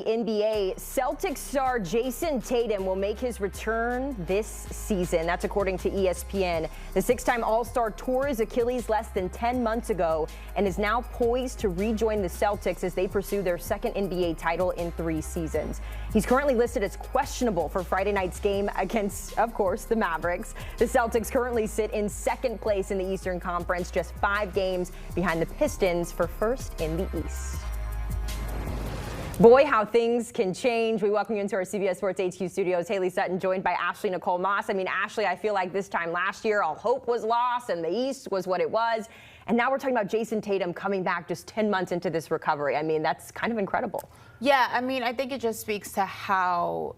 NBA, Celtics star Jayson Tatum will make his return this season. That's according to ESPN. The six-time All-Star tore his Achilles less than 10 months ago and is now poised to rejoin the Celtics as they pursue their second NBA title in 3 seasons. He's currently listed as questionable for Friday night's game against, of course, the Mavericks. The Celtics currently sit in second place in the Eastern Conference, just 5 games behind the Pistons for first in the East. Boy, how things can change. We welcome you into our CBS Sports HQ studios. Haley Sutton joined by Ashley Nicole Moss. I mean, Ashley, I feel like this time last year, all hope was lost and the East was what it was. And now we're talking about Jayson Tatum coming back just 10 months into this recovery. I mean, that's kind of incredible. Yeah, I mean, I think it just speaks to how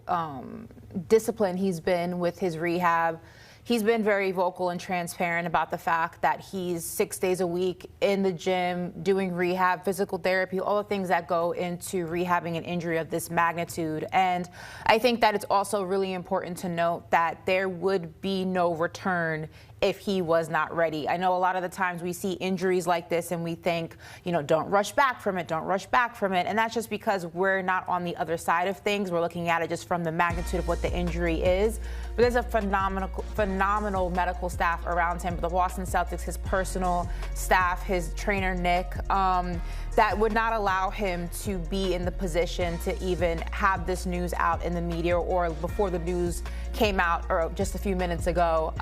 disciplined he's been with his rehab. He's been very vocal and transparent about the fact that he's 6 days a week in the gym, doing rehab, physical therapy, all the things that go into rehabbing an injury of this magnitude. And I think that it's also really important to note that there would be no return if he was not ready. I know a lot of the times we see injuries like this and we think, you know, don't rush back from it, don't rush back from it. And that's just because we're not on the other side of things. We're looking at it just from the magnitude of what the injury is. But there's a phenomenal medical staff around him. The Boston Celtics, his personal staff, his trainer, Nick, that would not allow him to be in the position to even have this news out in the media or before the news came out or just a few minutes ago,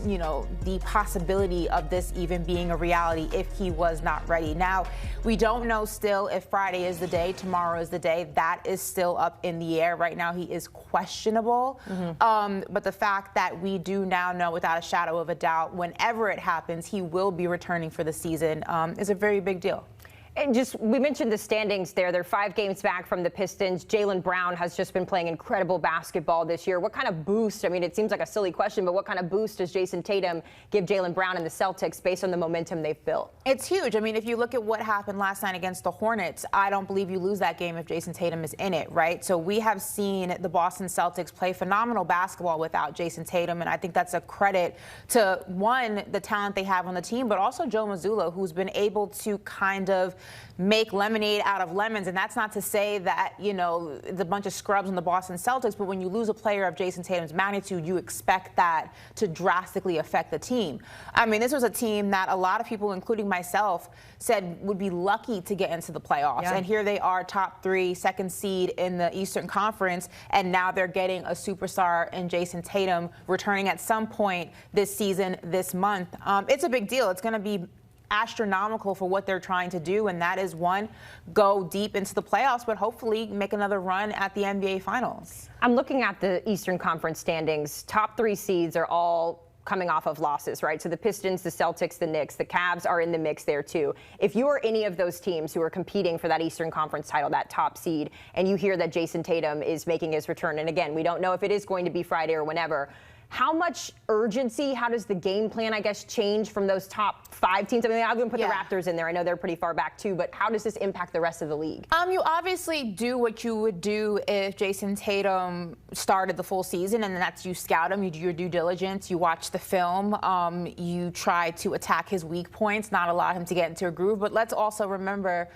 you know, the possibility of this even being a reality if he was not ready. Now, we don't know still if Friday is the day, tomorrow is the day. That is still up in the air. Right now, he is questionable. But the fact that we do now know without a shadow of a doubt, whenever it happens, he will be returning for the season is a very big deal. And we mentioned the standings there. They're 5 games back from the Pistons. Jaylen Brown has just been playing incredible basketball this year. What kind of boost, I mean, it seems like a silly question, but what kind of boost does Jayson Tatum give Jaylen Brown and the Celtics based on the momentum they've built? It's huge. I mean, if you look at what happened last night against the Hornets, I don't believe you lose that game if Jayson Tatum is in it, right? So we have seen the Boston Celtics play phenomenal basketball without Jayson Tatum, and I think that's a credit to, one, the talent they have on the team, but also Joe Mazzulla, who's been able to kind of make lemonade out of lemons. And that's not to say that, you know, the bunch of scrubs on the Boston Celtics, but when you lose a player of Jayson Tatum's magnitude, you expect that to drastically affect the team. I mean, this was a team that a lot of people, including myself, said would be lucky to get into the playoffs. Yeah. And here they are, top 3, second seed in the Eastern Conference, and now they're getting a superstar in Jayson Tatum returning at some point this season, this month. It's a big deal. It's going to be astronomical for what they're trying to do, and that is, one, go deep into the playoffs, but hopefully make another run at the NBA Finals. I'm looking at the Eastern Conference standings. Top 3 seeds are all coming off of losses, right? So the Pistons, the Celtics, the Knicks, the Cavs are in the mix there too. If you are any of those teams who are competing for that Eastern Conference title, that top seed, and you hear that Jayson Tatum is making his return, and again, we don't know if it is going to be Friday or whenever, how much urgency, how does the game plan, I guess, change from those top 5 teams? I mean, I'm going to put the Raptors in there. I know they're pretty far back, too. But how does this impact the rest of the league? You obviously do what you would do if Jayson Tatum started the full season, and that's you scout him, you do your due diligence, you watch the film, you try to attack his weak points, not allow him to get into a groove. But let's also remember,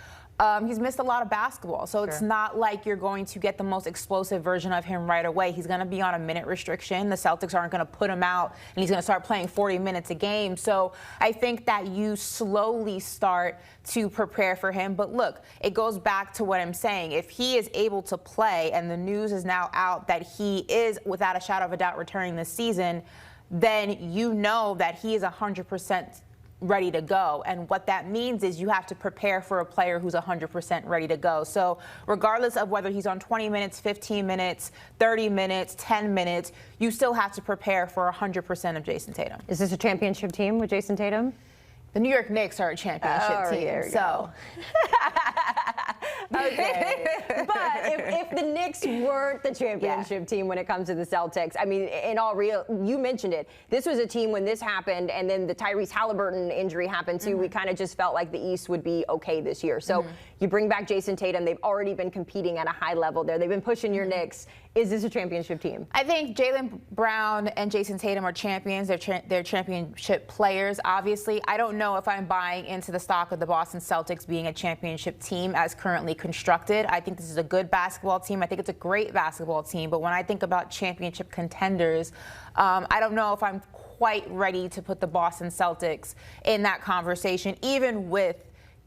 he's missed a lot of basketball, so it's not like you're going to get the most explosive version of him right away. He's going to be on a minute restriction. The Celtics aren't going to put him out, and he's going to start playing 40 minutes a game. So I think that you slowly start to prepare for him. But look, it goes back to what I'm saying. If he is able to play, and the news is now out that he is, without a shadow of a doubt, returning this season, then you know that he is 100% ready to go. And what that means is you have to prepare for a player who's 100% ready to go. So regardless of whether he's on 20 minutes, 15 minutes, 30 minutes, 10 minutes, you still have to prepare for 100% of Jayson Tatum. Is this a championship team with Jayson Tatum? The New York Knicks are a championship team. So okay. But if The Knicks weren't the championship team when it comes to the Celtics. I mean, in all real, you mentioned it. This was a team when this happened, and then the Tyrese Halliburton injury happened too. We kind of just felt like the East would be okay this year. So you bring back Jayson Tatum. They've already been competing at a high level there. They've been pushing your Knicks. Is this a championship team? I think Jaylen Brown and Jayson Tatum are champions. They're championship players, obviously. I don't know if I'm buying into the stock of the Boston Celtics being a championship team as currently constructed. I think this is a good basketball team. I think it's a great basketball team. But when I think about championship contenders, I don't know if I'm quite ready to put the Boston Celtics in that conversation, even with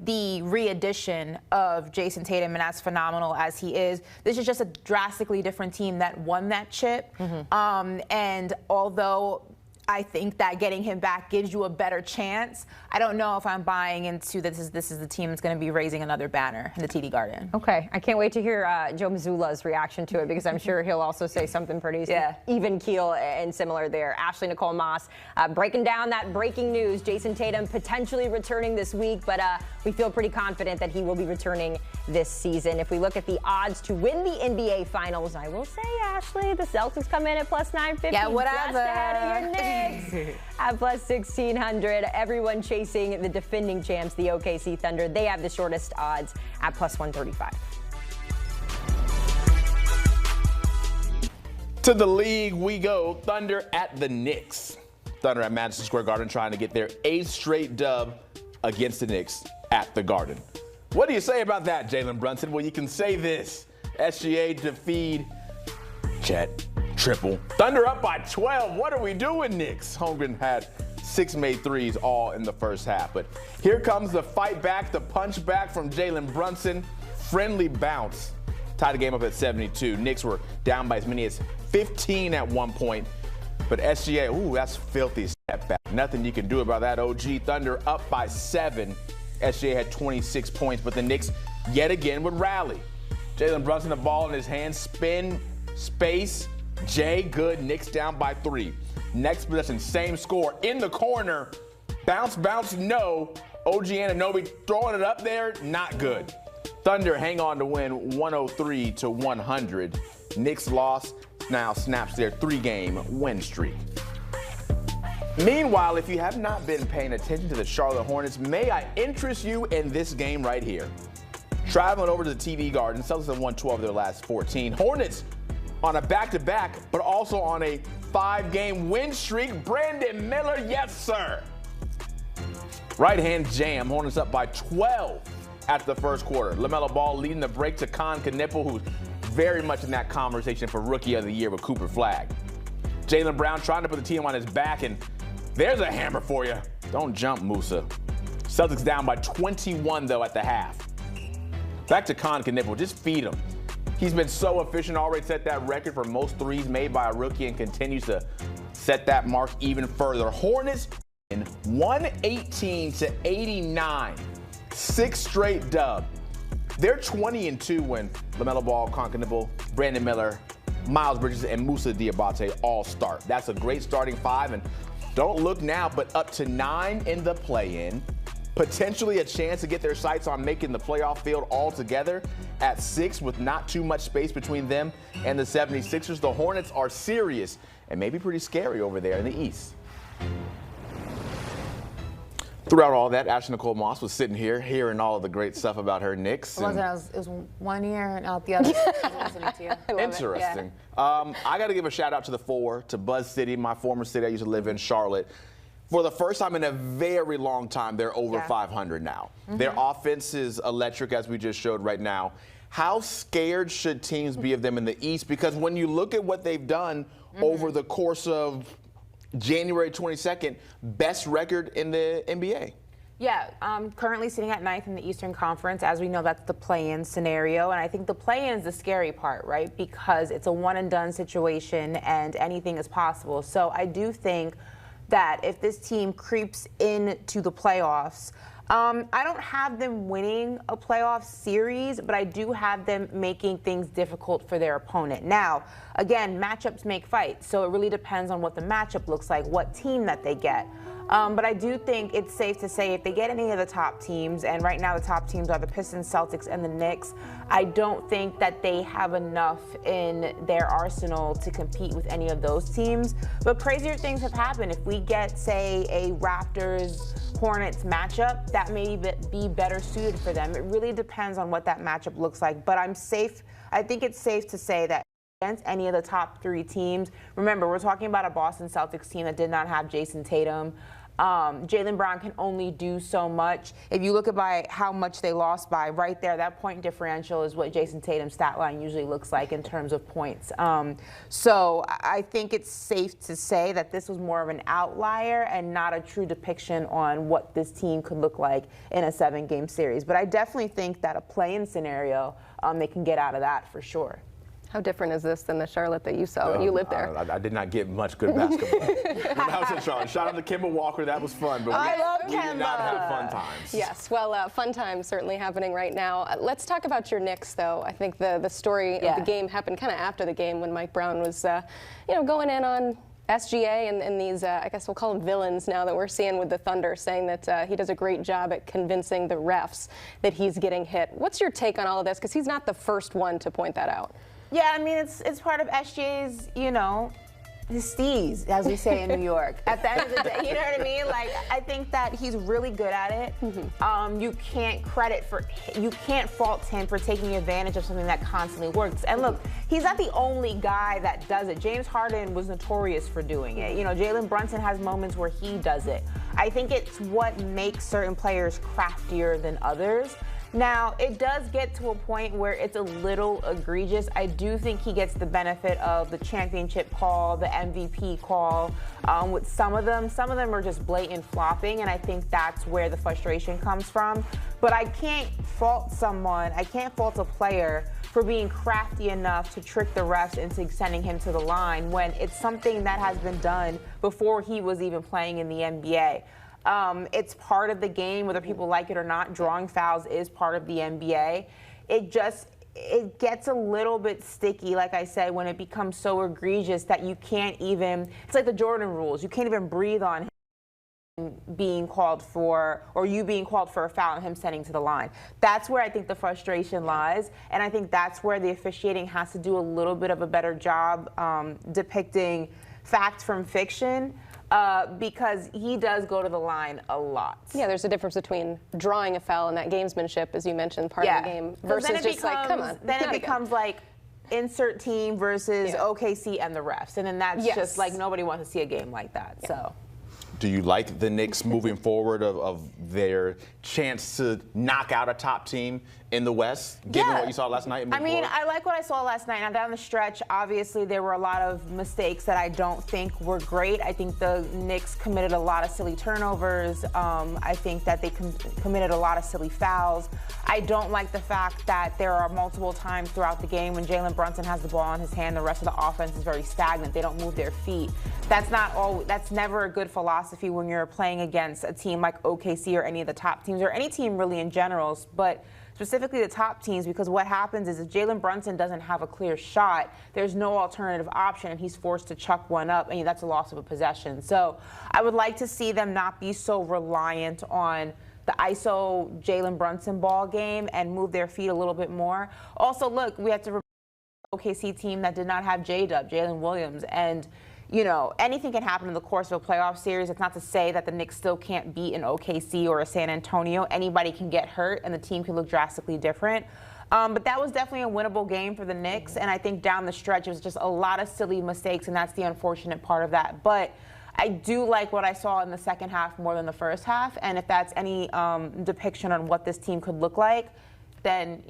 the re-addition of Jayson Tatum, and as phenomenal as he is, this is just a drastically different team that won that chip. And although I think that getting him back gives you a better chance, I don't know if I'm buying into this is the team that's going to be raising another banner in the TD Garden. Okay, I can't wait to hear Joe Mazzulla's reaction to it, because I'm sure he'll also say something pretty even keel and similar there. Ashley Nicole Moss breaking down that breaking news. Jayson Tatum potentially returning this week, but we feel pretty confident that he will be returning this season. If we look at the odds to win the NBA Finals, I will say, Ashley, the Celtics come in at plus 950. Yeah, whatever. Just ahead of your Knicks at plus 1,600. Everyone chasing the defending champs, the OKC Thunder. They have the shortest odds at plus 135. To the league we go. Thunder at the Knicks. Thunder at Madison Square Garden trying to get their 8th straight dub against the Knicks at the Garden. What do you say about that, Jalen Brunson? Well, you can say this. SGA to feed Chet. Triple. Thunder up by 12. What are we doing, Knicks? Holmgren had 6 made threes all in the first half. But here comes the fight back, the punch back from Jalen Brunson. Friendly bounce. Tied the game up at 72. Knicks were down by as many as 15 at one point. But SGA, ooh, that's filthy step back. Nothing you can do about that, OG. Thunder up by 7. SGA had 26 points, but the Knicks yet again would rally. Jalen Brunson, the ball in his hand, spin, space. Jay, good. Knicks down by 3. Next possession, same score. In the corner. Bounce, bounce, no. OG Anunoby throwing it up there, not good. Thunder hang on to win 103-100. Knicks loss now snaps their 3-game win streak. Meanwhile, if you have not been paying attention to the Charlotte Hornets, may I interest you in this game right here. Traveling over to the TD Garden, Celtics have won 12 of their last 14. Hornets on a back-to-back, but also on a 5-game win streak. Brandon Miller, yes, sir. Right-hand jam. Hornets up by 12 after the first quarter. LaMelo Ball leading the break to Con Knipple, who's very much in that conversation for Rookie of the Year with Cooper Flagg. Jaylen Brown trying to put the team on his back, and there's a hammer for you. Don't jump, Musa. Celtics down by 21, though, at the half. Back to Con Knipple. Just feed him. He's been so efficient, already set that record for most threes made by a rookie and continues to set that mark even further. Hornets in 118-89. 6 straight dub. They're 20-2 when LaMelo Ball, Con Knipple, Brandon Miller, Miles Bridges, and Musa Diabate all start. That's a great starting 5, and don't look now, but up to 9 in the play-in. Potentially a chance to get their sights on making the playoff field altogether at 6 with not too much space between them and the 76ers. The Hornets are serious and maybe pretty scary over there in the East. Throughout all that, Ashley Nicole Moss was sitting here hearing all of the great stuff about her Knicks. It was one ear and out the other. Listening to you. Interesting. I got to give a shout out to the 4, to Buzz City, my former city I used to live in, Charlotte. For the first time in a very long time, they're over 500 now. Their offense is electric, as we just showed right now. How scared should teams be of them in the East? Because when you look at what they've done over the course of January 22nd, best record in the NBA. Yeah, currently sitting at 9th in the Eastern Conference. As we know, that's the play-in scenario. And I think the play-in is the scary part, right? Because it's a one-and-done situation and anything is possible. So I do think that if this team creeps into the playoffs, I don't have them winning a playoff series, but I do have them making things difficult for their opponent. Now, again, matchups make fights, so it really depends on what the matchup looks like, what team that they get. But I do think it's safe to say if they get any of the top teams, and right now the top teams are the Pistons, Celtics, and the Knicks, I don't think that they have enough in their arsenal to compete with any of those teams. But crazier things have happened. If we get, say, a Raptors-Hornets matchup, that may be better suited for them. It really depends on what that matchup looks like. But I think it's safe to say that against any of the top three teams, remember, we're talking about a Boston Celtics team that did not have Jayson Tatum. Jaylen Brown can only do so much. If you look at by how much they lost by, right there, that point differential is what Jayson Tatum's stat line usually looks like in terms of points. So I think it's safe to say that this was more of an outlier and not a true depiction on what this team could look like in a 7-game series. But I definitely think that a play-in scenario, they can get out of that for sure. How different is this than the Charlotte that you saw when you lived there? I did not get much good basketball when I was in Charlotte. Shout out to Kemba Walker. That was fun. But we did not have fun times. Yes. Well, fun times certainly happening right now. Let's talk about your Knicks, though. I think the story of the game happened kind of after the game when Mike Brown was, going in on SGA and these, I guess we'll call them villains now that we're seeing with the Thunder, saying that he does a great job at convincing the refs that he's getting hit. What's your take on all of this? Because he's not the first one to point that out. Yeah, I mean, it's part of SGA's, his steez, as we say in New York. At the end of the day, you know what I mean? Like, I think that he's really good at it. Mm-hmm. You can't fault him for taking advantage of something that constantly works. And look, he's not the only guy that does it. James Harden was notorious for doing it. Jalen Brunson has moments where he does it. I think it's what makes certain players craftier than others. Now, it does get to a point where it's a little egregious. I do think he gets the benefit of the championship call, the MVP call. With some of them are just blatant flopping, and I think that's where the frustration comes from. But I can't fault a player for being crafty enough to trick the refs into sending him to the line when it's something that has been done before he was even playing in the NBA. It's part of the game, whether people like it or not. Drawing fouls is part of the NBA. It gets a little bit sticky, like I said, when it becomes so egregious that you can't even, it's like the Jordan rules. You can't even breathe on him being called for, or you being called for a foul and him sending to the line. That's where I think the frustration lies, and I think that's where the officiating has to do a little bit of a better job depicting fact from fiction. Because he does go to the line a lot. Yeah, there's a difference between drawing a foul and that gamesmanship, as you mentioned, part of the game, versus just like, come on. Then it becomes like insert team versus OKC and the refs. And then that's just like nobody wants to see a game like that. Yeah. So. Do you like the Knicks moving forward of their chance to knock out a top team in the West, given what you saw last night? I mean, I like what I saw last night. Now, down the stretch, obviously, there were a lot of mistakes that I don't think were great. I think the Knicks committed a lot of silly turnovers. I think that they committed a lot of silly fouls. I don't like the fact that there are multiple times throughout the game when Jalen Brunson has the ball in his hand, the rest of the offense is very stagnant. They don't move their feet. That's never a good philosophy when you're playing against a team like OKC or any of the top teams, or any team really in general, but specifically the top teams, because what happens is if Jalen Brunson doesn't have a clear shot, there's no alternative option, and he's forced to chuck one up, and that's a loss of a possession. So I would like to see them not be so reliant on the ISO Jalen Brunson ball game and move their feet a little bit more. Also, look, we have to remember the OKC team that did not have J-Dub, Jalen Williams, and anything can happen in the course of a playoff series. It's not to say that the Knicks still can't beat an OKC or a San Antonio. Anybody can get hurt, and the team can look drastically different. But that was definitely a winnable game for the Knicks, and I think down the stretch it was just a lot of silly mistakes, and that's the unfortunate part of that. But I do like what I saw in the second half more than the first half, and if that's any depiction on what this team could look like, then,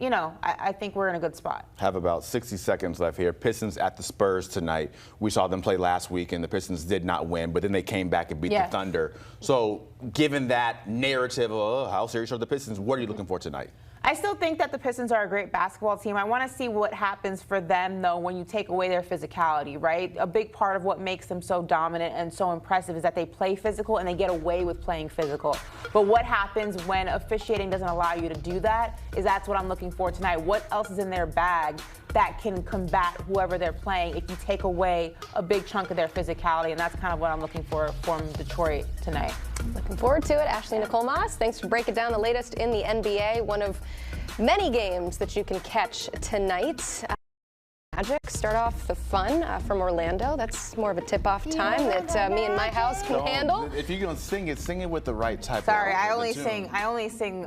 I think we're in a good spot. Have about 60 seconds left here. Pistons at the Spurs tonight. We saw them play last week, and the Pistons did not win, but then they came back and beat the Thunder. So given that narrative of how serious are the Pistons, what are you looking for tonight? I still think that the Pistons are a great basketball team. I want to see what happens for them, though, when you take away their physicality, right? A big part of what makes them so dominant and so impressive is that they play physical and they get away with playing physical. But what happens when officiating doesn't allow you to do that is that's what I'm looking for tonight. What else is in their bag that can combat whoever they're playing if you take away a big chunk of their physicality? And that's kind of what I'm looking for from Detroit tonight. tonight. Looking forward to it. Ashley Nicole Moss, thanks for breaking down the latest in the NBA. One of many games that you can catch tonight. Magic start off the fun from Orlando. That's more of a tip-off time that me and my house can handle. If you're gonna sing it with the right type. Sorry, of I only sing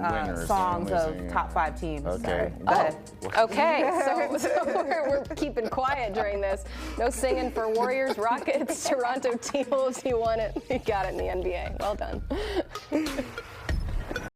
songs of top 5 teams. Okay. Go ahead. Okay, so we're keeping quiet during this. No singing for Warriors, Rockets, Toronto T-Wolves. You want it. You got it in the NBA. Well done.